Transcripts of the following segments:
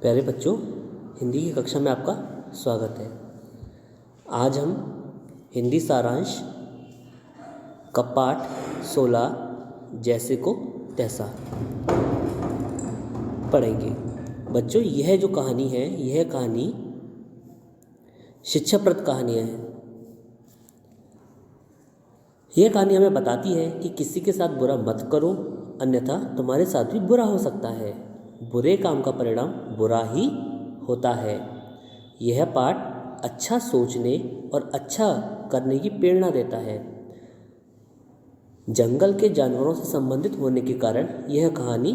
प्यारे बच्चों, हिंदी की कक्षा में आपका स्वागत है। आज हम हिंदी सारांश का पाठ 16 जैसे को तैसा पढ़ेंगे। बच्चों, यह जो कहानी है, यह कहानी शिक्षाप्रद कहानी है। यह कहानी हमें बताती है कि किसी के साथ बुरा मत करो, अन्यथा तुम्हारे साथ भी बुरा हो सकता है। बुरे काम का परिणाम बुरा ही होता है। यह पाठ अच्छा सोचने और अच्छा करने की प्रेरणा देता है। जंगल के जानवरों से संबंधित होने के कारण यह कहानी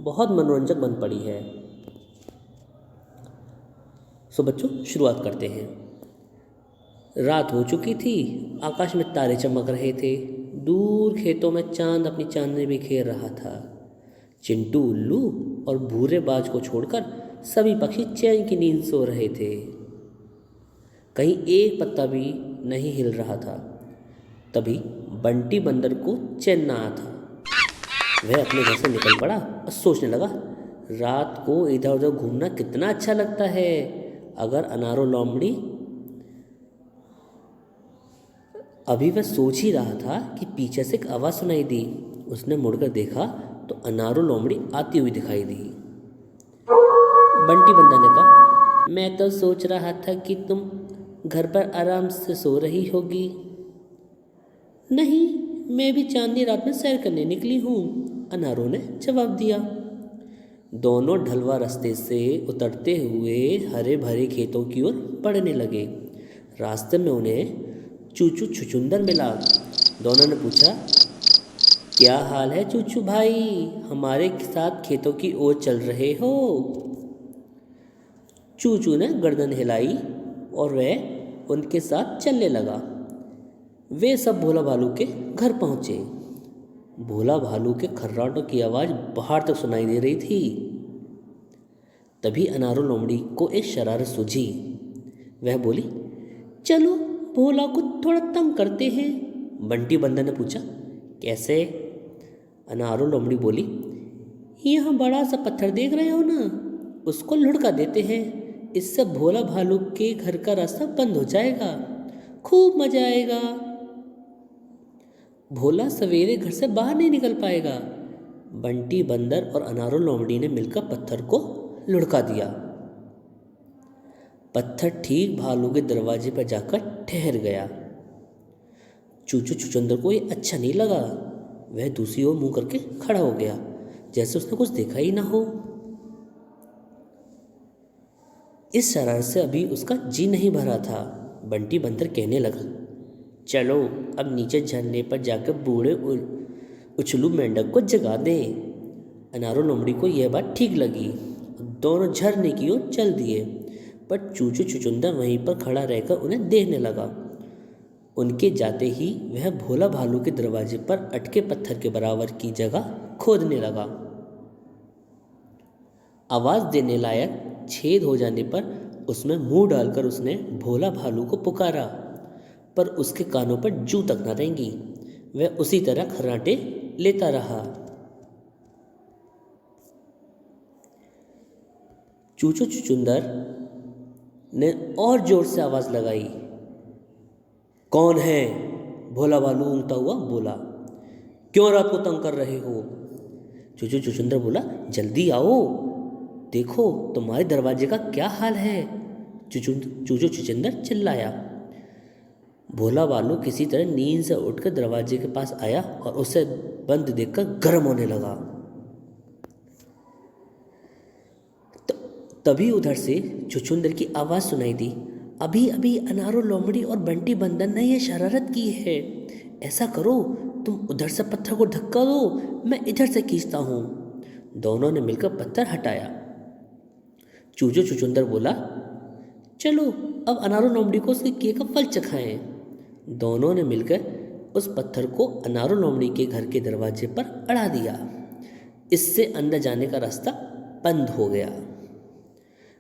बहुत मनोरंजक बन पड़ी है। सो बच्चों, शुरुआत करते हैं। रात हो चुकी थी, आकाश में तारे चमक रहे थे। दूर खेतों में चांद अपनी चांदनी बिखेर रहा था। चिंटू, उल्लू और भूरे बाज को छोड़कर सभी पक्षी चैन की नींद सो रहे थे। कहीं एक पत्ता भी नहीं हिल रहा था। तभी बंटी बंदर को चैन न आया था। वह अपने घर से निकल पड़ा और सोचने लगा, रात को इधर उधर घूमना कितना अच्छा लगता है। अगर अनारो लोमड़ी अभी वह सोच ही रहा था कि पीछे से एक आवाज़ सुनाई दी। उसने मुड़कर देखा तो अनारो लोमड़ी आती हुई दिखाई दी। बंटी बंदर ने कहा, मैं तो सोच रहा था कि तुम घर पर आराम से सो रही होगी। नहीं, मैं भी चांदनी रात में सैर करने निकली हूँ, अनारो ने जवाब दिया। दोनों ढलवा रास्ते से उतरते हुए हरे भरे खेतों की ओर बढ़ने लगे। रास्ते में उन्हें चूचू छुचुंदर मिला। दोनों ने पूछा, क्या हाल है चूचू भाई, हमारे साथ खेतों की ओर चल रहे हो? चूचू ने गर्दन हिलाई और वह उनके साथ चलने लगा। वे सब भोला भालू के घर पहुंचे। भोला भालू के खर्राटों की आवाज़ बाहर तक सुनाई दे रही थी। तभी अनारो लोमड़ी को एक शरारत सूझी। वह बोली, चलो भोला को थोड़ा तंग करते हैं। बंटी बंदर ने पूछा, कैसे? अनारो लोमड़ी बोली, यहाँ बड़ा सा पत्थर देख रहे हो ना, उसको लुढ़का देते हैं। इससे भोला भालू के घर का रास्ता बंद हो जाएगा, खूब मजा आएगा। भोला सवेरे घर से बाहर नहीं निकल पाएगा। बंटी बंदर और अनारो लोमड़ी ने मिलकर पत्थर को लुढ़का दिया। पत्थर ठीक भालू के दरवाजे पर जाकर ठहर गया। चूचू छुचुंदर को ये अच्छा नहीं लगा। वह दूसरी ओर मुंह करके खड़ा हो गया, जैसे उसने कुछ देखा ही ना हो। इस शरारत से अभी उसका जी नहीं भरा था। बंटी बंदर कहने लगा, चलो अब नीचे झरने पर जाकर बूढ़े उछलू मेंढक को जगा दें। अनारो लोमड़ी को यह बात ठीक लगी। दोनों झरने की ओर चल दिए, पर चूचू छुचुंदर वहीं पर खड़ा रहकर उन्हें देखने लगा। उनके जाते ही वह भोला भालू के दरवाजे पर अटके पत्थर के बराबर की जगह खोदने लगा। आवाज़ देने लायक छेद हो जाने पर उसमें मुंह डालकर उसने भोला भालू को पुकारा, पर उसके कानों पर जू तक न रेंगी। वह उसी तरह खर्राटे लेता रहा। चूचू छुचुंदर ने और जोर से आवाज़ लगाई। कौन है? भोला भालू ऊँगता हुआ बोला। क्यों रात को तंग कर रहे हो? चूचू छुचुंदर बोला, जल्दी आओ, देखो तुम्हारे दरवाजे का क्या हाल है। चूचू छुचुंदर चिल्लाया। भोला भालू किसी तरह नींद से उठकर दरवाजे के पास आया और उसे बंद देखकर गर्म होने लगा। तभी उधर से छुचुंदर की आवाज़ सुनाई दी, अभी अभी अनारो लोमड़ी और बंटी बंदर ने यह शरारत की है। ऐसा करो, तुम उधर से पत्थर को धक्का दो, मैं इधर से खींचता हूँ। दोनों ने मिलकर पत्थर हटाया। चूचू छुचुंदर बोला, चलो अब अनारो लोमड़ी को उसके किए का फल चखाएं। दोनों ने मिलकर उस पत्थर को अनारो लोमड़ी के घर के दरवाजे पर अड़ा दिया। इससे अंदर जाने का रास्ता बंद हो गया।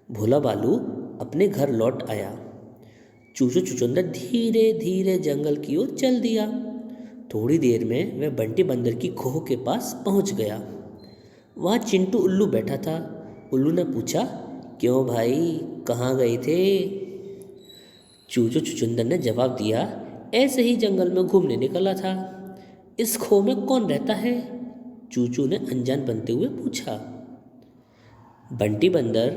भोला भालू अपने घर लौट आया। चूचू छुचुंदर धीरे धीरे जंगल की ओर चल दिया। थोड़ी देर में वह बंटी बंदर की खोह के पास पहुंच गया। वहाँ चिंटू उल्लू बैठा था। उल्लू ने पूछा, क्यों भाई, कहाँ गए थे? चूचू चुचुंदर ने जवाब दिया, ऐसे ही जंगल में घूमने निकला था। इस खो में कौन रहता है? चूचू ने अनजान बनते हुए पूछा। बंटी बंदर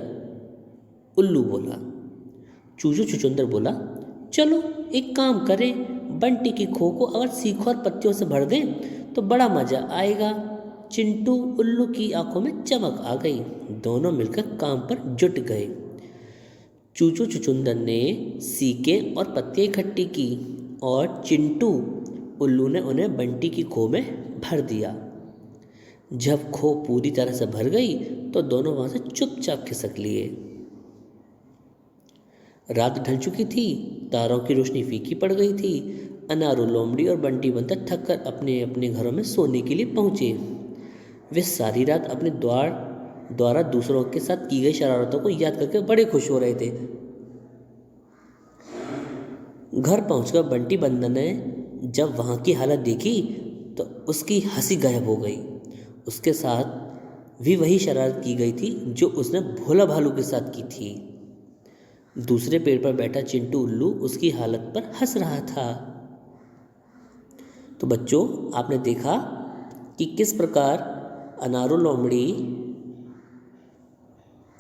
उल्लू बोला। चूचू चुचुंदर बोला, चलो एक काम करें, बंटी की खो को अगर सीखों और पत्तियों से भर दें तो बड़ा मजा आएगा। चिंटू उल्लू की आंखों में चमक आ गई। दोनों मिलकर काम पर जुट गए। चूचू चुचुंदर ने सीकें और पत्तियाँ इकट्ठी की और चिंटू उल्लू ने उन्हें बंटी की खो में भर दिया। जब खो पूरी तरह से भर गई तो दोनों वहाँ से चुपचाप खिसक लिए। रात ढल चुकी थी, तारों की रोशनी फीकी पड़ गई थी। अनारू, लोमड़ी और बंटी बंदर थक कर अपने अपने घरों में सोने के लिए पहुँचे। वे सारी रात अपने द्वारा दूसरों के साथ की गई शरारतों को याद करके बड़े खुश हो रहे थे। घर पहुंचकर बंटी बंदर ने जब वहाँ की हालत देखी तो उसकी हंसी गायब हो गई। उसके साथ भी वही शरारत की गई थी जो उसने भोला भालू के साथ की थी। दूसरे पेड़ पर बैठा चिंटू उल्लू उसकी हालत पर हंस रहा था। तो बच्चों, आपने देखा कि किस प्रकार अनारू, लोमड़ी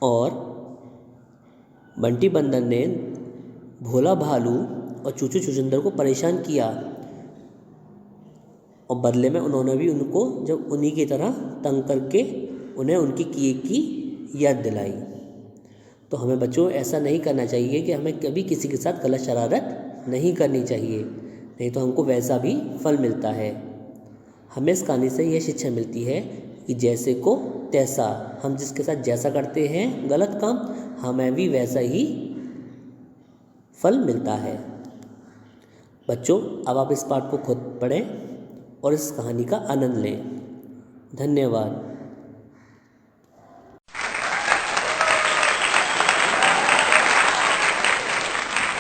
और बंटी बंदर ने भोला भालू और चूचू चुचुंदर को परेशान किया और बदले में उन्होंने भी उनको जब उन्हीं की तरह तंग करके उन्हें उनकी किए की याद दिलाई। तो हमें बच्चों ऐसा नहीं करना चाहिए कि हमें कभी किसी के साथ गलत शरारत नहीं करनी चाहिए, नहीं तो हमको वैसा भी फल मिलता है। हमें इस कहानी से यह शिक्षा मिलती है कि जैसे को तैसा, हम जिसके साथ जैसा करते हैं गलत काम, हमें भी वैसा ही फल मिलता है। बच्चों, अब आप इस पाठ को खुद पढ़ें और इस कहानी का आनंद लें। धन्यवाद।